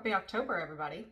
Happy October, everybody.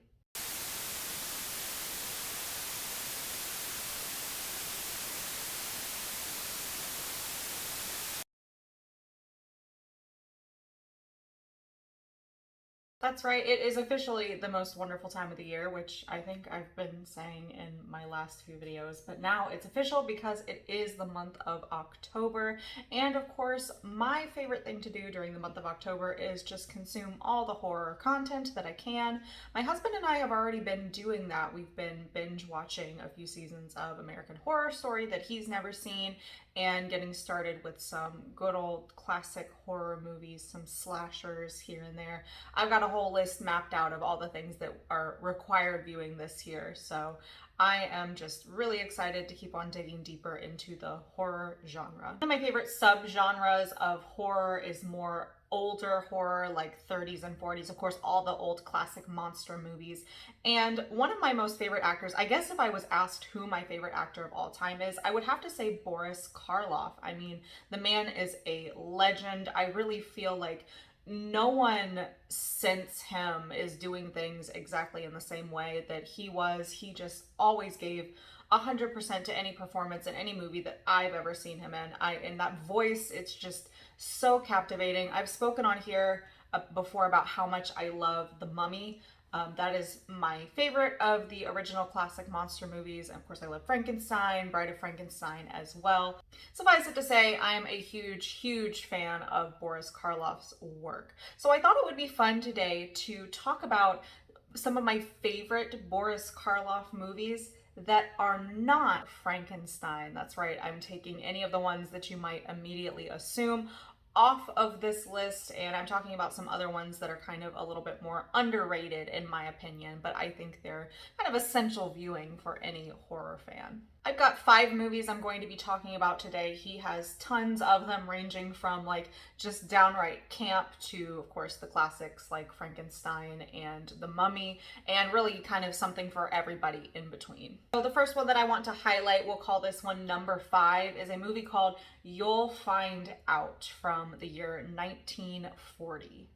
That's right. It is officially the most wonderful time of the year, which I think I've been saying in my last few videos, but now it's official because it is the month of October. And of course, my favorite thing to do during the month of October is just consume all the horror content that I can. My husband and I have already been doing that. We've been binge watching a few seasons of American Horror Story that he's never seen, and getting started with some good old classic horror movies, some slashers here and there. I've got a whole list mapped out of all the things that are required viewing this year, so I am just really excited to keep on digging deeper into the horror genre. One of my favorite subgenres of horror is more older horror, like 30s and 40s, of course, all the old classic monster movies. And one of my most favorite actors, I guess if I was asked who my favorite actor of all time is, I would have to say Boris Karloff. I mean, the man is a legend. I really feel like no one since him is doing things exactly in the same way that he was. He just always gave 100% to any performance in any movie that I've ever seen him in. In that voice, it's just so captivating. I've spoken on here before about how much I love The Mummy. That is my favorite of the original classic monster movies. And of course, I love Frankenstein, Bride of Frankenstein as well. Suffice it to say, I'm a huge, huge fan of Boris Karloff's work. So I thought it would be fun today to talk about some of my favorite Boris Karloff movies that are not Frankenstein. That's right, I'm taking any of the ones that you might immediately assume off of this list, and I'm talking about some other ones that are kind of a little bit more underrated in my opinion, but I think they're kind of essential viewing for any horror fan. I've got 5 movies I'm going to be talking about today. He has tons of them, ranging from like just downright camp to, of course, the classics like Frankenstein and The Mummy, and really kind of something for everybody in between. So the first one that I want to highlight, we'll call this one number 5, is a movie called You'll Find Out from the year 1940.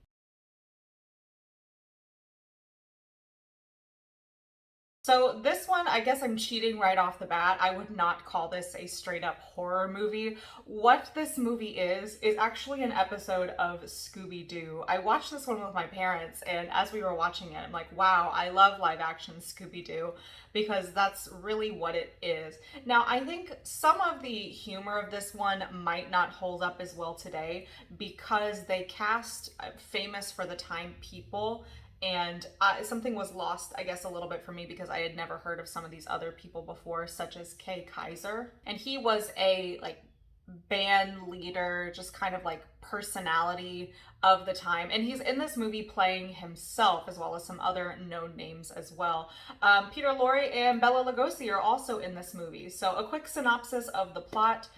So this one, I guess I'm cheating right off the bat. I would not call this a straight up horror movie. What this movie is actually an episode of Scooby-Doo. I watched this one with my parents, and as we were watching it, I'm like, wow, I love live action Scooby-Doo, because that's really what it is. Now, I think some of the humor of this one might not hold up as well today because they cast famous for the time people, and something was lost, I guess, a little bit for me because I had never heard of some of these other people before, such as Kay Kaiser. And he was a like band leader, just kind of like personality of the time. And he's in this movie playing himself as well as some other known names as well. Peter Lorre and Bela Lugosi are also in this movie. So a quick synopsis of the plot.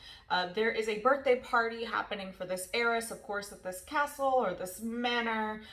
There is a birthday party happening for this heiress, of course, at this castle or this manor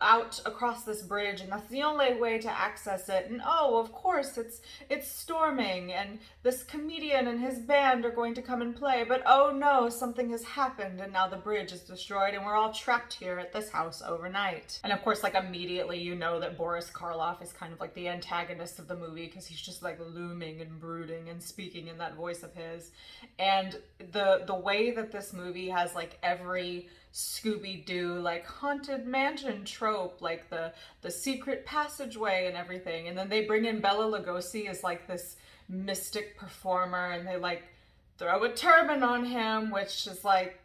out across this bridge, and that's the only way to access it. And oh, of course, it's storming, and this comedian and his band are going to come and play, but oh no, something has happened, and now the bridge is destroyed, and we're all trapped here at this house overnight. And of course, like immediately you know that Boris Karloff is kind of like the antagonist of the movie, because he's just like looming and brooding and speaking in that voice of his. And the way that this movie has like every Scooby-Doo like haunted mansion trope, like the secret passageway and everything, and then they bring in Bela Lugosi as like this mystic performer, and they like throw a turban on him, which is like,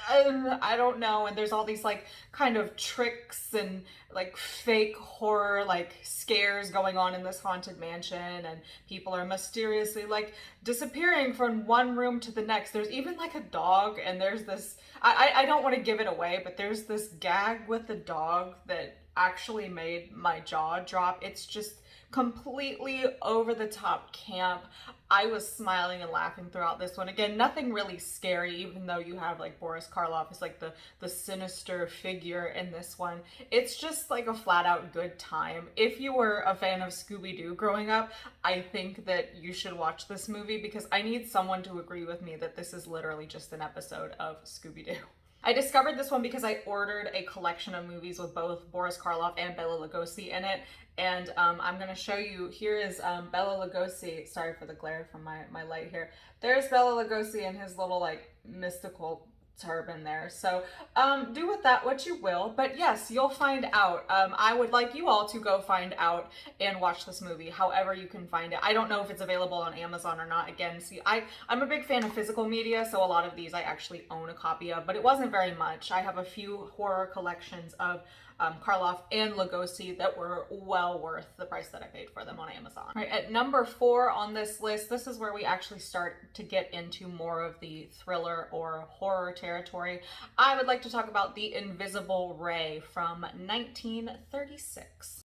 I don't know, and there's all these like kind of tricks and like fake horror like scares going on in this haunted mansion, and people are mysteriously like disappearing from one room to the next. There's even like a dog, and there's this, I don't want to give it away, but there's this gag with the dog that actually made my jaw drop. It's just completely over the top camp. I was smiling and laughing throughout this one. Again, nothing really scary, even though you have like Boris Karloff is like the sinister figure in this one. It's just like a flat out good time. If you were a fan of Scooby-Doo growing up, I think that you should watch this movie, because I need someone to agree with me that this is literally just an episode of Scooby-Doo. I discovered this one because I ordered a collection of movies with both Boris Karloff and Bela Lugosi in it. And I'm going to show you, here is Bela Lugosi. Sorry for the glare from my light here. There's Bela Lugosi and his little like mystical turban there. So do with that what you will. But yes, you'll find out. I would like you all to go find out and watch this movie however you can find it. I don't know if it's available on Amazon or not. Again, see, I'm a big fan of physical media, so a lot of these I actually own a copy of, but it wasn't very much. I have a few horror collections of Karloff and Lugosi that were well worth the price that I paid for them on Amazon. All right, at number 4 on this list, this is where we actually start to get into more of the thriller or horror territory. I would like to talk about The Invisible Ray from 1936.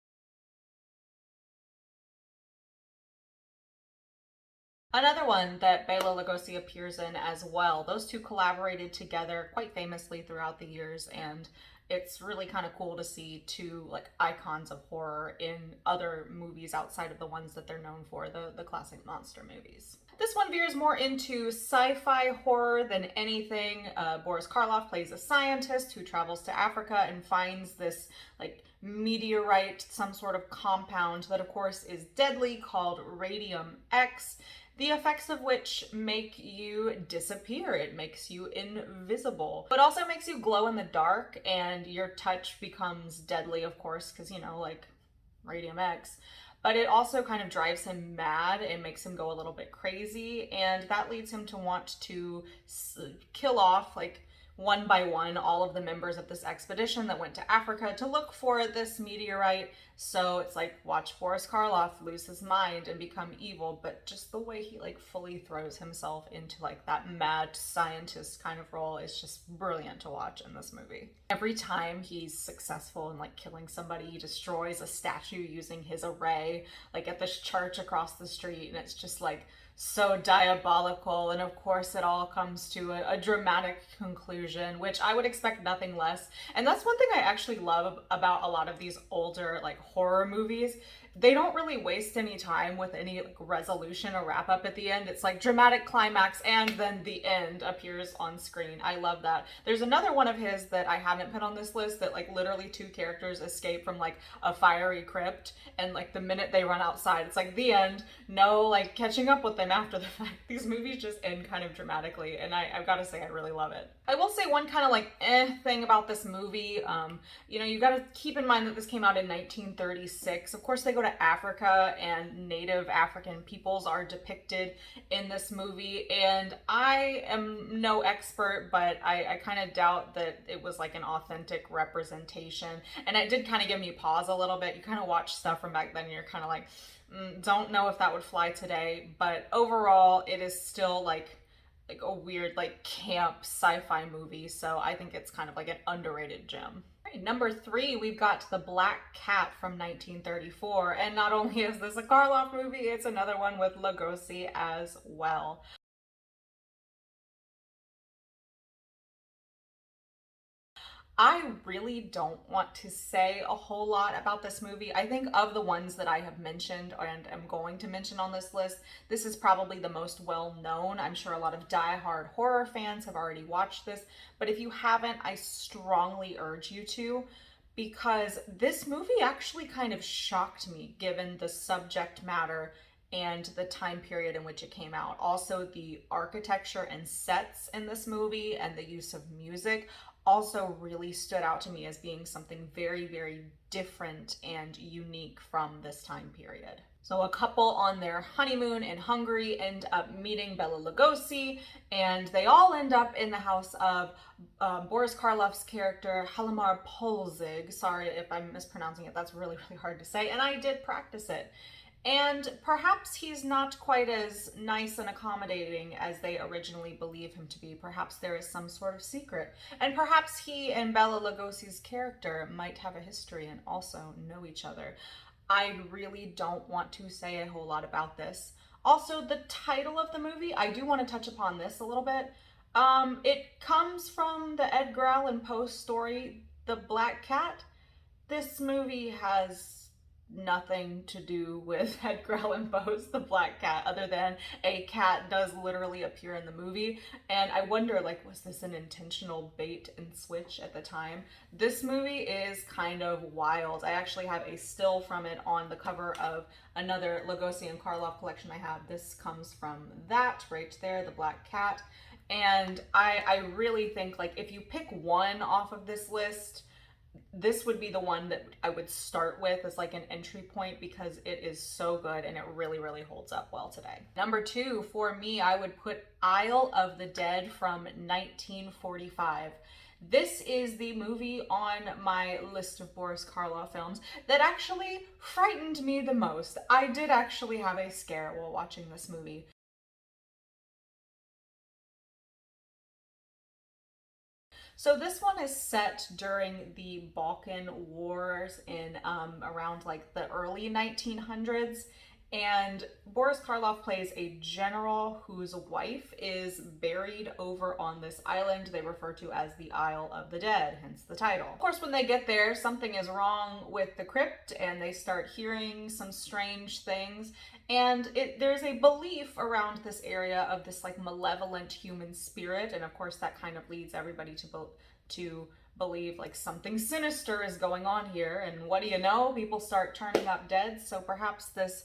Another one that Bela Lugosi appears in as well. Those two collaborated together quite famously throughout the years, and it's really kind of cool to see two like icons of horror in other movies outside of the ones that they're known for, the classic monster movies. This one veers more into sci-fi horror than anything. Boris Karloff plays a scientist who travels to Africa and finds this like meteorite, some sort of compound that of course is deadly, called radium X, the effects of which make you disappear. It makes you invisible, but also makes you glow in the dark, and your touch becomes deadly, of course, because, you know, like radium X. But it also kind of drives him mad and makes him go a little bit crazy, and that leads him to want to kill off, like, one by one, all of the members of this expedition that went to Africa to look for this meteorite. So it's like, watch Boris Karloff lose his mind and become evil, but just the way he like fully throws himself into like that mad scientist kind of role is just brilliant to watch in this movie. Every time he's successful in like killing somebody, he destroys a statue using his array, like at this church across the street, and it's just like so diabolical. And of course it all comes to a dramatic conclusion, which I would expect nothing less. And that's one thing I actually love about a lot of these older like horror movies. They don't really waste any time with any like resolution or wrap up at the end. It's like dramatic climax and then the end appears on screen. I love that. There's another one of his that I haven't put on this list that like literally two characters escape from like a fiery crypt, and like the minute they run outside, it's like the end. No like catching up with them after the fact. These movies just end kind of dramatically, and I've got to say I really love it. I will say one kind of like thing about this movie. You know, you got to keep in mind that this came out in 1936. Of course, they go to Africa, and native African peoples are depicted in this movie. And I am no expert, but I kind of doubt that it was like an authentic representation. And it did kind of give me pause a little bit. You kind of watch stuff from back then, and you're kind of like, don't know if that would fly today. But overall, it is still like a weird like camp sci-fi movie, so I think it's kind of like an underrated gem. Right, number 3, we've got The Black Cat from 1934, and not only is this a Karloff movie, it's another one with Lugosi as well. I really don't want to say a whole lot about this movie. I think of the ones that I have mentioned and am going to mention on this list, this is probably the most well known. I'm sure a lot of die-hard horror fans have already watched this, but if you haven't, I strongly urge you to, because this movie actually kind of shocked me given the subject matter and the time period in which it came out. Also, the architecture and sets in this movie and the use of music also really stood out to me as being something very, very different and unique from this time period. So a couple on their honeymoon in Hungary end up meeting Bela Lugosi, and they all end up in the house of Boris Karloff's character, Halimar Polzig. Sorry if I'm mispronouncing it, that's really, really hard to say, and I did practice it. And perhaps he's not quite as nice and accommodating as they originally believe him to be. Perhaps there is some sort of secret. And perhaps he and Bela Lugosi's character might have a history and also know each other. I really don't want to say a whole lot about this. Also, the title of the movie, I do want to touch upon this a little bit. It comes from the Edgar Allan Poe story, The Black Cat. This movie has nothing to do with Edgar Allan Poe's The Black Cat, other than a cat does literally appear in the movie. And I wonder, like, was this an intentional bait and switch at the time? This movie is kind of wild. I actually have a still from it on the cover of another Lugosi and Karloff collection I have. This comes from that right there, The Black Cat. And I really think, like, if you pick one off of this list, this would be the one that I would start with as like an entry point, because it is so good and it really, really holds up well today. Number 2 for me, I would put Isle of the Dead from 1945. This is the movie on my list of Boris Karloff films that actually frightened me the most. I did actually have a scare while watching this movie. So this one is set during the Balkan Wars in around like the early 1900s. And Boris Karloff plays a general whose wife is buried over on this island they refer to as the Isle of the Dead, hence the title. Of course, when they get there, something is wrong with the crypt and they start hearing some strange things. And there's a belief around this area of this like malevolent human spirit. And of course, that kind of leads everybody to believe like something sinister is going on here. And what do you know? People start turning up dead. So perhaps this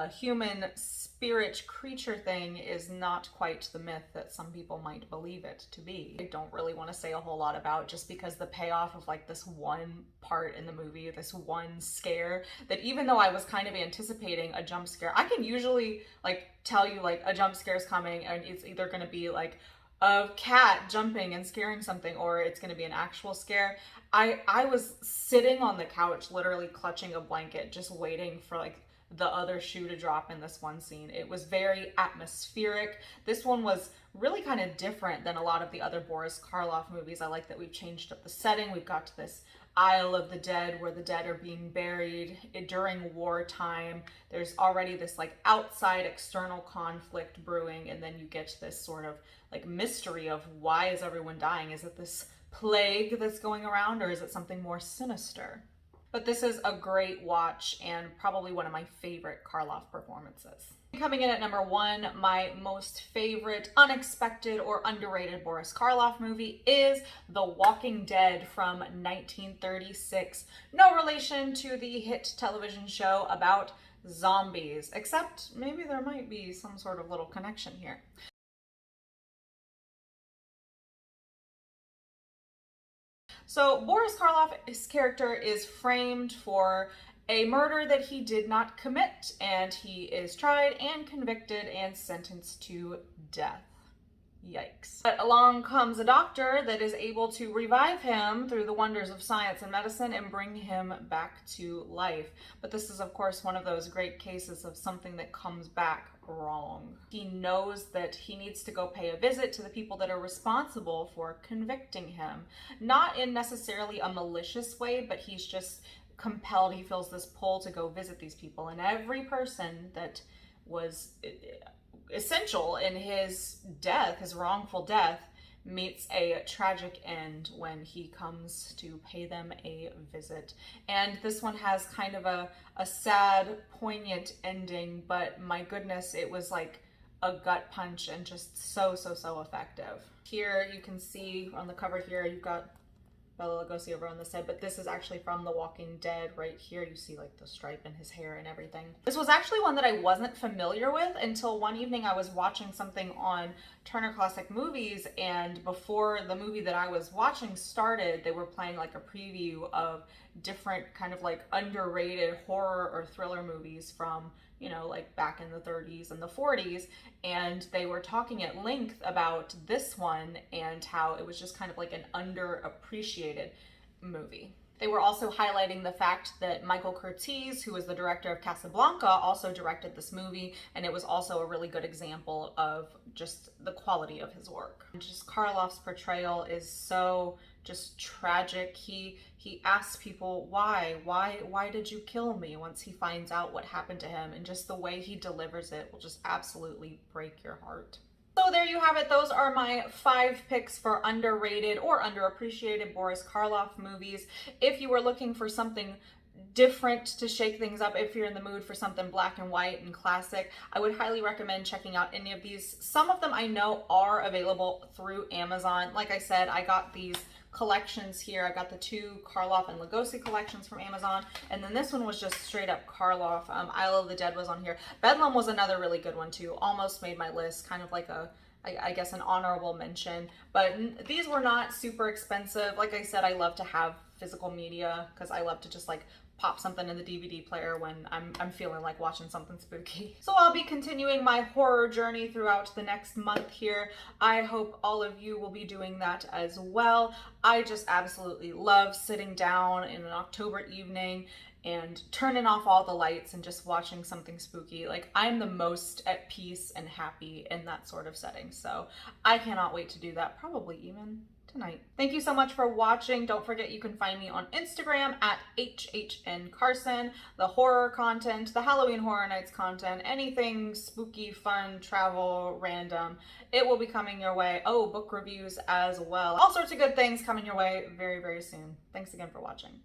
human spirit creature thing is not quite the myth that some people might believe it to be. I don't really want to say a whole lot about, just because the payoff of like this one part in the movie, this one scare, that even though I was kind of anticipating a jump scare, I can usually like tell you like a jump scare is coming and it's either going to be like a cat jumping and scaring something, or it's going to be an actual scare. I was sitting on the couch literally clutching a blanket just waiting for like the other shoe to drop in this one scene. It was very atmospheric. This one was really kind of different than a lot of the other Boris Karloff movies. I like that we've changed up the setting. We've got this Isle of the Dead where the dead are being buried during wartime. There's already this like outside external conflict brewing, and then you get this sort of like mystery of why is everyone dying? Is it this plague that's going around, or is it something more sinister? But this is a great watch and probably one of my favorite Karloff performances. Coming in at number 1, my most favorite unexpected or underrated Boris Karloff movie is The Walking Dead from 1936. No relation to the hit television show about zombies, except maybe there might be some sort of little connection here. So Boris Karloff's character is framed for a murder that he did not commit, and he is tried and convicted and sentenced to death. Yikes. But along comes a doctor that is able to revive him through the wonders of science and medicine and bring him back to life. But this is, of course, one of those great cases of something that comes back wrong. He knows that he needs to go pay a visit to the people that are responsible for convicting him. Not in necessarily a malicious way, but he's just compelled. He feels this pull to go visit these people. And every person that was essential in his death, his wrongful death, meets a tragic end when he comes to pay them a visit. And this one has kind of a sad, poignant ending, but my goodness, it was like a gut punch and just so effective. Here you can see on the cover here, you've got Bela Lugosi over on the side, but this is actually from The Walking Dead right here. You see like the stripe in his hair and everything. This was actually one that I wasn't familiar with until one evening I was watching something on Turner Classic Movies, and before the movie that I was watching started, they were playing like a preview of different kind of like underrated horror or thriller movies from, you know, like back in the 30s and the 40s, and they were talking at length about this one and how it was just kind of like an underappreciated movie. They were also highlighting the fact that Michael Curtiz, who was the director of Casablanca, also directed this movie, and it was also a really good example of just the quality of his work. Just Karloff's portrayal is so just tragic. He asks people, why did you kill me, once he finds out what happened to him, and just the way he delivers it will just absolutely break your heart. So there you have it. Those are my 5 picks for underrated or underappreciated Boris Karloff movies. If you were looking for something different to shake things up, if you're in the mood for something black and white and classic, I would highly recommend checking out any of these. Some of them I know are available through Amazon. Like I said, I got these collections here. I got the 2 Karloff and Lugosi collections from Amazon, and then this one was just straight up Karloff. Isle of the Dead was on here. Bedlam was another really good one too. Almost made my list, kind of like I guess an honorable mention, but these were not super expensive. Like I said, I love to have physical media because I love to just like pop something in the DVD player when I'm feeling like watching something spooky. So I'll be continuing my horror journey throughout the next month here. I hope all of you will be doing that as well. I just absolutely love sitting down in an October evening and turning off all the lights and just watching something spooky. Like, I'm the most at peace and happy in that sort of setting. So I cannot wait to do that, probably even tonight. Thank you so much for watching. Don't forget you can find me on Instagram at HHNCarson. The horror content, the Halloween Horror Nights content, anything spooky, fun, travel, random, it will be coming your way. Oh, book reviews as well. All sorts of good things coming your way very, very soon. Thanks again for watching.